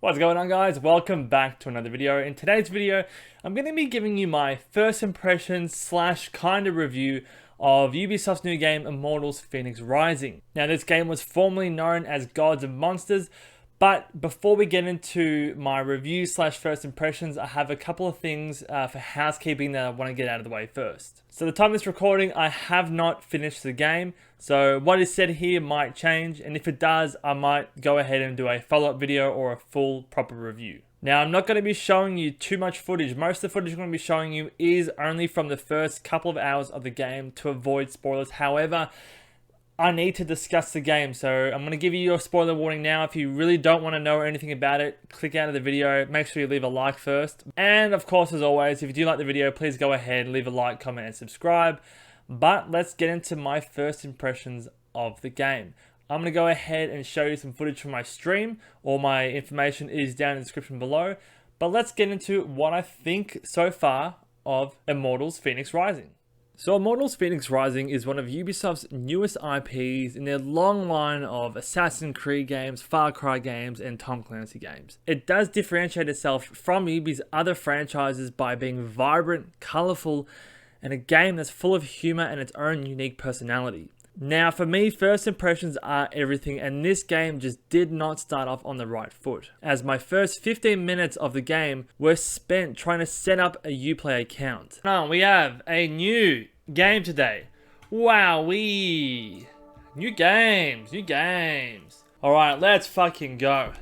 What's going on, guys? Welcome back to another video. In today's video, I'm going to be giving you my first impressions slash kind of review of Ubisoft's new game, Immortals Fenyx Rising. Now, this game was formerly known as Gods and Monsters, but before we get into my review slash first impressions, I have a couple of things for housekeeping that I want to get out of the way first. So the time of this recording, I have not finished the game. So what is said here might change, and if it does, I might go ahead and do a follow-up video or a full proper review. Now, I'm not going to be showing you too much footage. Most of the footage I'm going to be showing you is only from the first couple of hours of the game to avoid spoilers. However, I need to discuss the game, so I'm going to give you your spoiler warning now. If you really don't want to know anything about it, click out of the video. Make sure you leave a like first. And of course, as always, if you do like the video, please go ahead and leave a like, comment, and subscribe. But let's get into my first impressions of the game. I'm going to go ahead and show you some footage from my stream. All my information is down in the description below. But let's get into what I think so far of Immortals Fenyx Rising. So Immortals Fenyx Rising is one of Ubisoft's newest IPs in their long line of Assassin's Creed games, Far Cry games, and Tom Clancy games. It does differentiate itself from Ubi's other franchises by being vibrant, colourful, and a game that's full of humour and its own unique personality. Now, for me, first impressions are everything, and this game just did not start off on the right foot, as my first 15 minutes of the game were spent trying to set up a Uplay account. Oh, we have a new game today. Wowee! New games. Alright, let's fucking go.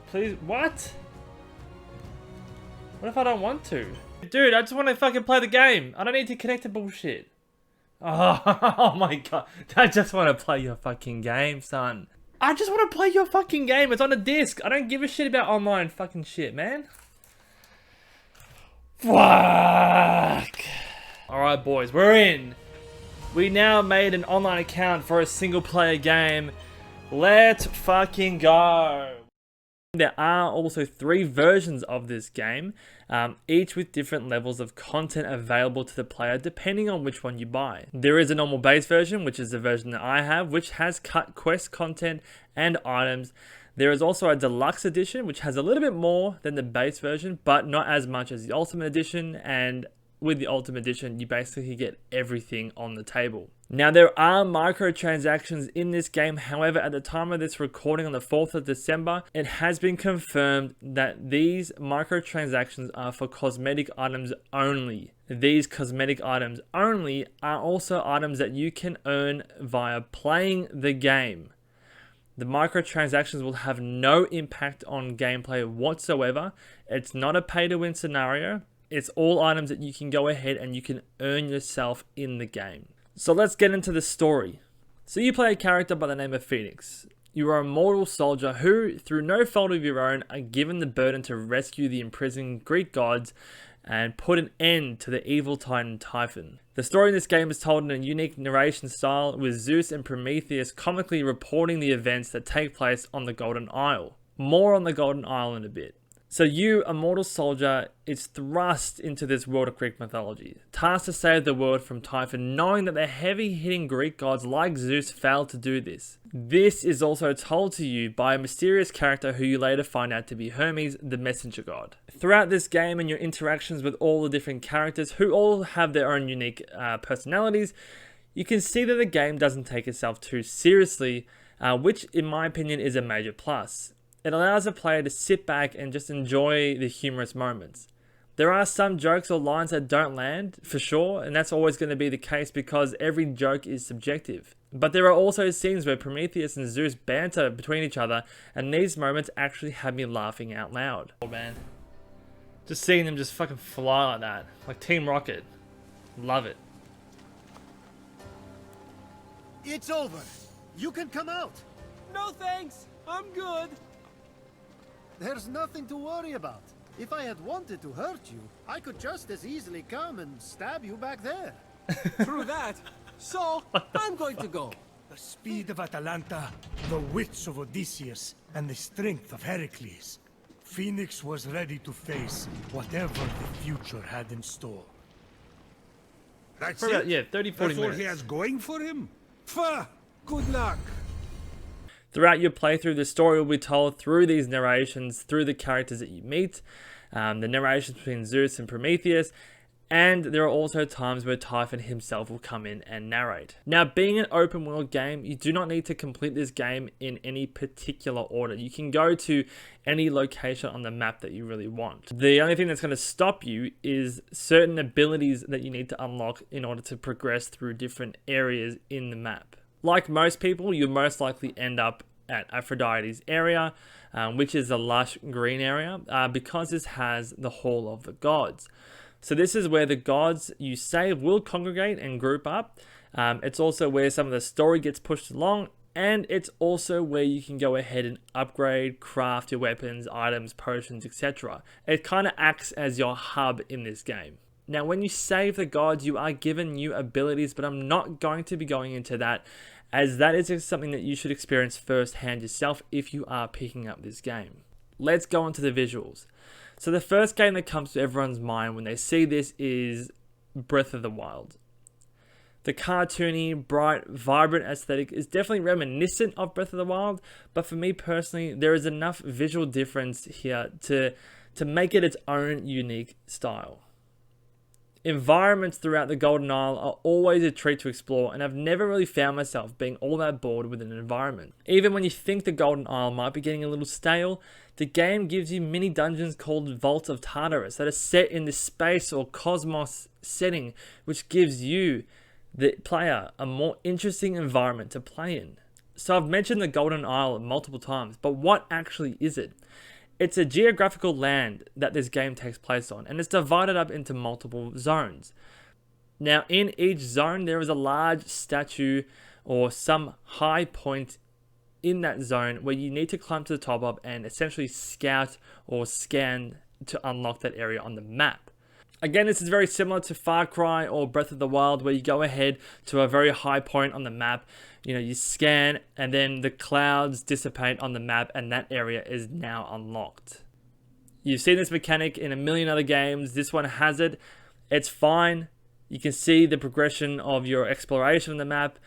Please, what? What if I don't want to? Dude, I just want to fucking play the game. I don't need to connect to bullshit. Oh my god. I just want to play your fucking game, son. I just want to play your fucking game. It's on a disc. I don't give a shit about online fucking shit, man. Fuck. Alright, boys. We're in. We now made an online account for a single player game. Let's fucking go. There are also 3 versions of this game, each with different levels of content available to the player depending on which one you buy. There is a normal base version, which is the version that I have, which has cut quest content and items. There is also a deluxe edition, which has a little bit more than the base version, but not as much as the ultimate edition, and with the ultimate edition, you basically get everything on the table. Now, there are microtransactions in this game. However, at the time of this recording on the 4th of December, it has been confirmed that these microtransactions are for cosmetic items only. These cosmetic items only are also items that you can earn via playing the game. The microtransactions will have no impact on gameplay whatsoever. It's not a pay-to-win scenario. It's all items that you can go ahead and you can earn yourself in the game. So let's get into the story. So you play a character by the name of Fenyx. You are a mortal soldier who, through no fault of your own, are given the burden to rescue the imprisoned Greek gods and put an end to the evil titan Typhon. The story in this game is told in a unique narration style, with Zeus and Prometheus comically reporting the events that take place on the Golden Isle. More on the Golden Isle in a bit. So you, a mortal soldier, is thrust into this world of Greek mythology, tasked to save the world from Typhon, knowing that the heavy-hitting Greek gods like Zeus failed to do this. This is also told to you by a mysterious character who you later find out to be Hermes, the messenger god. Throughout this game and your interactions with all the different characters, who all have their own unique personalities, you can see that the game doesn't take itself too seriously, which in my opinion is a major plus. It allows a player to sit back and just enjoy the humorous moments. There are some jokes or lines that don't land, for sure, and that's always going to be the case because every joke is subjective. But there are also scenes where Prometheus and Zeus banter between each other, and these moments actually have me laughing out loud. Oh man. Just seeing them just fucking fly like that. Like Team Rocket. Love it. It's over. You can come out. No thanks. I'm good. There's nothing to worry about. If I had wanted to hurt you, I could just as easily come and stab you back there. True that. So, I'm going to go. The speed of Atalanta, the wits of Odysseus, and the strength of Heracles. Fenyx was ready to face whatever the future had in store. That's For about, it? yeah, 30-40 That's all minutes. he has going for him? Pfah! Good luck. Throughout your playthrough, the story will be told through these narrations, through the characters that you meet, the narrations between Zeus and Prometheus, and there are also times where Typhon himself will come in and narrate. Now, being an open world game, you do not need to complete this game in any particular order. You can go to any location on the map that you really want. The only thing that's going to stop you is certain abilities that you need to unlock in order to progress through different areas in the map. Like most people, you'll most likely end up at Aphrodite's area, which is a lush green area, because this has the Hall of the Gods. So this is where the gods you save will congregate and group up. It's also where some of the story gets pushed along, and it's also where you can go ahead and upgrade, craft your weapons, items, potions, etc. It kind of acts as your hub in this game. Now, when you save the gods, you are given new abilities, but I'm not going to be going into that, as that is something that you should experience firsthand yourself if you are picking up this game. Let's go on to the visuals. So the first game that comes to everyone's mind when they see this is Breath of the Wild. The cartoony, bright, vibrant aesthetic is definitely reminiscent of Breath of the Wild, but for me personally, there is enough visual difference here to make it its own unique style. Environments throughout the Golden Isle are always a treat to explore, and I've never really found myself being all that bored with an environment. Even when you think the Golden Isle might be getting a little stale, the game gives you mini dungeons called Vault of Tartarus that are set in this space or cosmos setting, which gives you, the player, a more interesting environment to play in. So I've mentioned the Golden Isle multiple times, but what actually is it? It's a geographical land that this game takes place on, and it's divided up into multiple zones. Now, in each zone, there is a large statue or some high point in that zone where you need to climb to the top of and essentially scout or scan to unlock that area on the map. Again, this is very similar to Far Cry or Breath of the Wild, where you go ahead to a very high point on the map, you scan, and then the clouds dissipate on the map, and that area is now unlocked. You've seen this mechanic in a million other games. This one has it. It's fine. You can see the progression of your exploration on the map.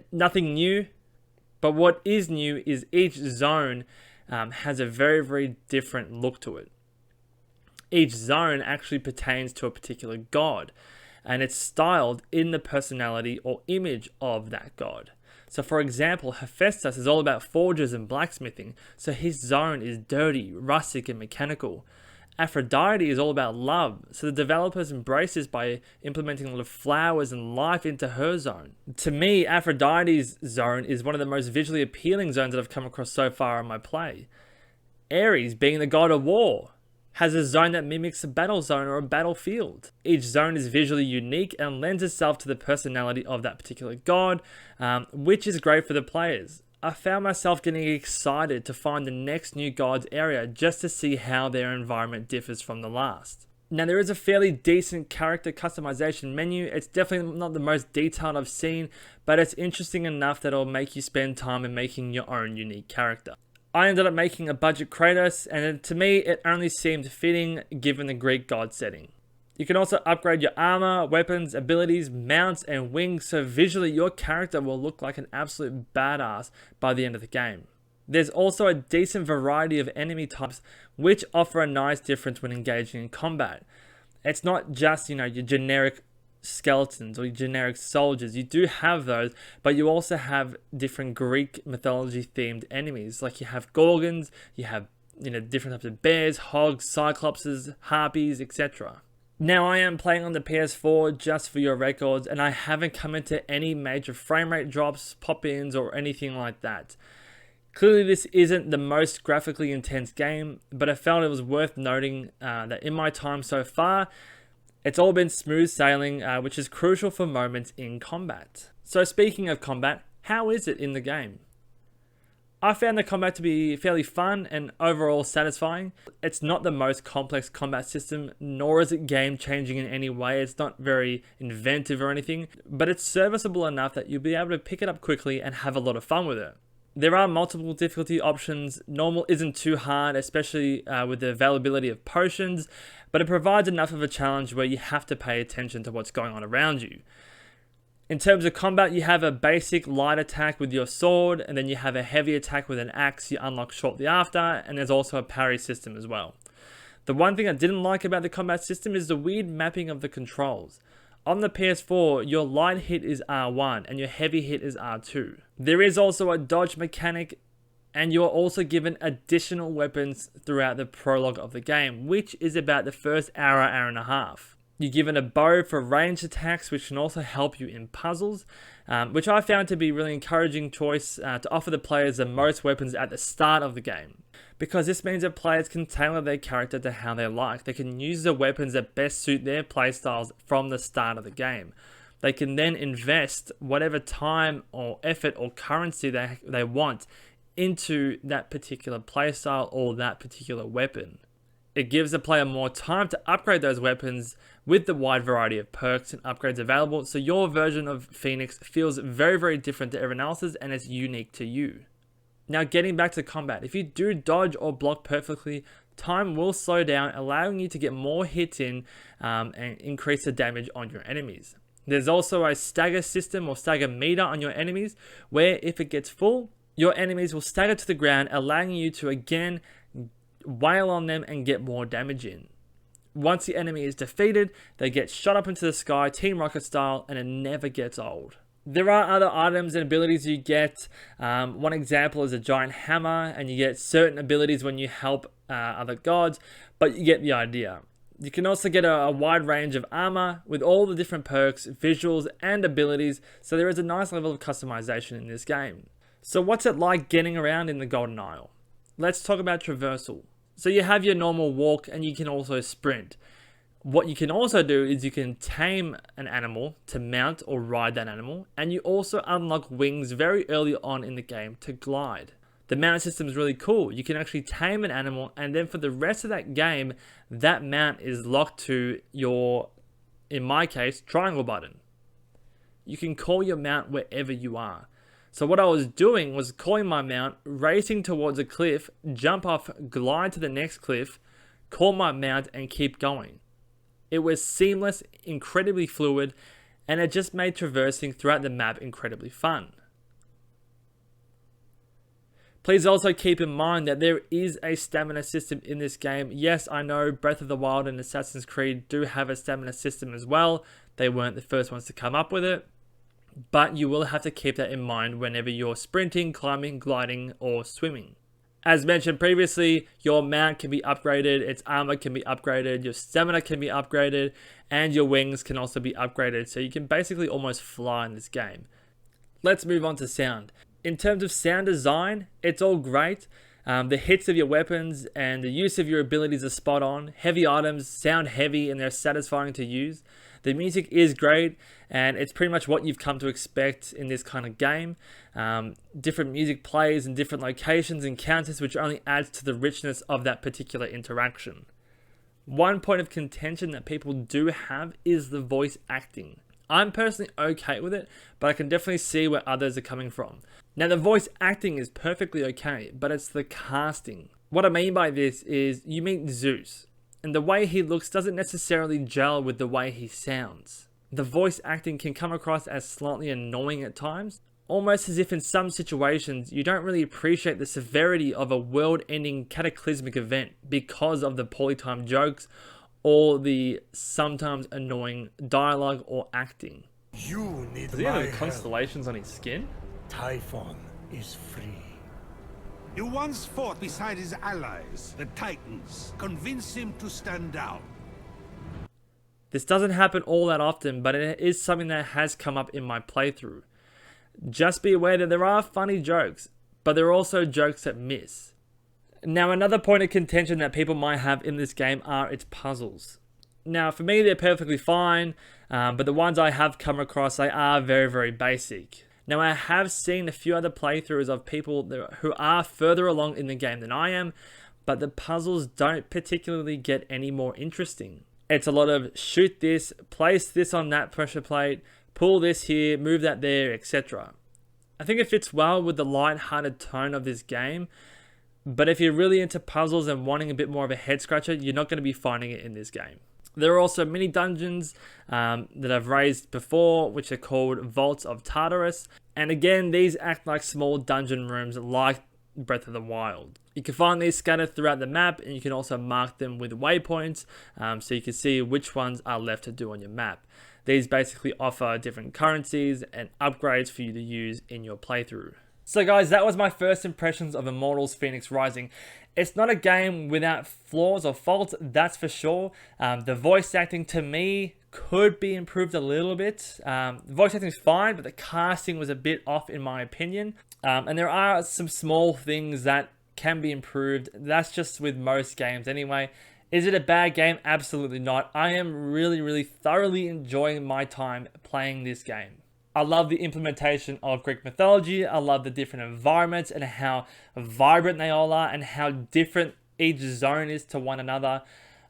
Nothing new, but what is new is each zone has a very, very different look to it. Each zone actually pertains to a particular god, and it's styled in the personality or image of that god. So for example, Hephaestus is all about forges and blacksmithing, so his zone is dirty, rustic and mechanical. Aphrodite is all about love, so the developers embrace this by implementing a lot of flowers and life into her zone. To me, Aphrodite's zone is one of the most visually appealing zones that I've come across so far in my play. Ares, being the god of war, has a zone that mimics a battle zone or a battlefield. Each zone is visually unique and lends itself to the personality of that particular god, which is great for the players. I found myself getting excited to find the next new god's area just to see how their environment differs from the last. Now, there is a fairly decent character customization menu. It's definitely not the most detailed I've seen, but it's interesting enough that it'll make you spend time in making your own unique character. I ended up making a budget Kratos, and to me, it only seemed fitting given the Greek god setting. You can also upgrade your armor, weapons, abilities, mounts, and wings, so visually your character will look like an absolute badass by the end of the game. There's also a decent variety of enemy types, which offer a nice difference when engaging in combat. It's not just, your generic skeletons or generic soldiers. You do have those, but you also have different Greek mythology themed enemies. Like you have gorgons, you have different types of bears, hogs, cyclopses, harpies, etc. Now, I am playing on the PS4 just for your records, and I haven't come into any major frame rate drops, pop-ins, or anything like that. Clearly, this isn't the most graphically intense game, but I felt it was worth noting that in my time so far, it's all been smooth sailing, which is crucial for moments in combat. So speaking of combat, how is it in the game? I found the combat to be fairly fun and overall satisfying. It's not the most complex combat system, nor is it game changing in any way. It's not very inventive or anything, but it's serviceable enough that you'll be able to pick it up quickly and have a lot of fun with it. There are multiple difficulty options. Normal isn't too hard, especially with the availability of potions, but it provides enough of a challenge where you have to pay attention to what's going on around you. In terms of combat, you have a basic light attack with your sword, and then you have a heavy attack with an axe you unlock shortly after, and there's also a parry system as well. The one thing I didn't like about the combat system is the weird mapping of the controls. On the PS4, your light hit is R1 and your heavy hit is R2. There is also a dodge mechanic, and you are also given additional weapons throughout the prologue of the game, which is about the first hour and a half. You're given a bow for ranged attacks, which can also help you in puzzles, which I found to be a really encouraging choice to offer the players the most weapons at the start of the game. Because this means that players can tailor their character to how they like. They can use the weapons that best suit their playstyles from the start of the game. They can then invest whatever time or effort or currency they want into that particular playstyle or that particular weapon. It gives the player more time to upgrade those weapons with the wide variety of perks and upgrades available, so your version of Fenyx feels very, very different to everyone else's and it's unique to you. Now, getting back to combat, if you do dodge or block perfectly, time will slow down, allowing you to get more hits in and increase the damage on your enemies. There's also a stagger system or stagger meter on your enemies, where if it gets full, your enemies will stagger to the ground, allowing you to again wail on them and get more damage in. Once the enemy is defeated, they get shot up into the sky, Team Rocket style, and it never gets old. There are other items and abilities you get. One example is a giant hammer, and you get certain abilities when you help other gods, but you get the idea. You can also get a wide range of armor with all the different perks, visuals, and abilities, so there is a nice level of customization in this game. So what's it like getting around in the Golden Isle? Let's talk about Traversal. So you have your normal walk and you can also sprint. What you can also do is you can tame an animal to mount or ride that animal, and you also unlock wings very early on in the game to glide. The mount system is really cool. You can actually tame an animal, and then for the rest of that game, that mount is locked to your, in my case, triangle button. You can call your mount wherever you are. So what I was doing was calling my mount, racing towards a cliff, jump off, glide to the next cliff, call my mount, and keep going. It was seamless, incredibly fluid, and it just made traversing throughout the map incredibly fun. Please also keep in mind that there is a stamina system in this game. Yes, I know Breath of the Wild and Assassin's Creed do have a stamina system as well. They weren't the first ones to come up with it. But you will have to keep that in mind whenever you're sprinting, climbing, gliding, or swimming. As mentioned previously, your mount can be upgraded, its armor can be upgraded, your stamina can be upgraded, and your wings can also be upgraded, so you can basically almost fly in this game. Let's move on to sound. In terms of sound design, it's all great. The hits of your weapons and the use of your abilities are spot on. Heavy items sound heavy and they're satisfying to use. The music is great, and it's pretty much what you've come to expect in this kind of game. Different music plays in different locations and encounters, which only adds to the richness of that particular interaction. One point of contention that people do have is the voice acting. I'm personally okay with it, but I can definitely see where others are coming from. Now, the voice acting is perfectly okay, but it's the casting. What I mean by this is you meet Zeus, and the way he looks doesn't necessarily gel with the way he sounds. The voice acting can come across as slightly annoying at times, almost as if in some situations you don't really appreciate the severity of a world-ending cataclysmic event because of the poorly timed jokes or the sometimes annoying dialogue or acting. You need Does he my have help. constellations on his skin? Typhon is free. You once fought beside his allies, the Titans. Convince him to stand down. This doesn't happen all that often, but it is something that has come up in my playthrough. Just be aware that there are funny jokes, but there are also jokes that miss. Now, another point of contention that people might have in this game are its puzzles. Now, for me, they're perfectly fine, but the ones I have come across, they are very, very basic. Now, I have seen a few other playthroughs of people who are further along in the game than I am, but the puzzles don't particularly get any more interesting. It's a lot of shoot this, place this on that pressure plate, pull this here, move that there, etc. I think it fits well with the light-hearted tone of this game, but if you're really into puzzles and wanting a bit more of a head scratcher, you're not going to be finding it in this game. There are also mini dungeons that I've raised before, which are called Vaults of Tartarus. And again, these act like small dungeon rooms like Breath of the Wild. You can find these scattered throughout the map, and you can also mark them with waypoints so you can see which ones are left to do on your map. These basically offer different currencies and upgrades for you to use in your playthrough. So guys, that was my first impressions of Immortals Fenyx Rising. It's not a game without flaws or faults, that's for sure. The voice acting to me could be improved a little bit. The voice acting is fine, but the casting was a bit off in my opinion. And there are some small things that can be improved. That's just with most games anyway. Is it a bad game? Absolutely not. I am really thoroughly enjoying my time playing this game. I love the implementation of Greek mythology. I love the different environments and how vibrant they all are and how different each zone is to one another.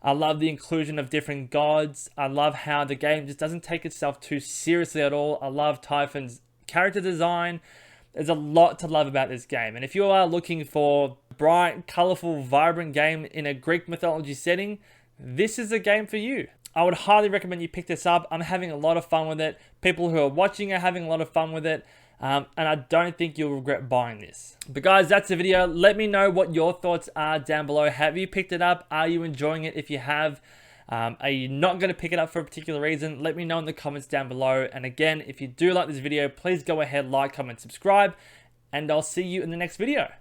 I love the inclusion of different gods. I love how the game just doesn't take itself too seriously at all. I love Typhon's character design. There's a lot to love about this game. And if you are looking for a bright, colorful, vibrant game in a Greek mythology setting, this is a game for you. I would highly recommend you pick this up. I'm having a lot of fun with it. People who are watching are having a lot of fun with it. And I don't think you'll regret buying this. But guys, that's the video. Let me know what your thoughts are down below. Have you picked it up? Are you enjoying it? If you have, are you not going to pick it up for a particular reason? Let me know in the comments down below. And again, if you do like this video, please go ahead, like, comment, subscribe. And I'll see you in the next video.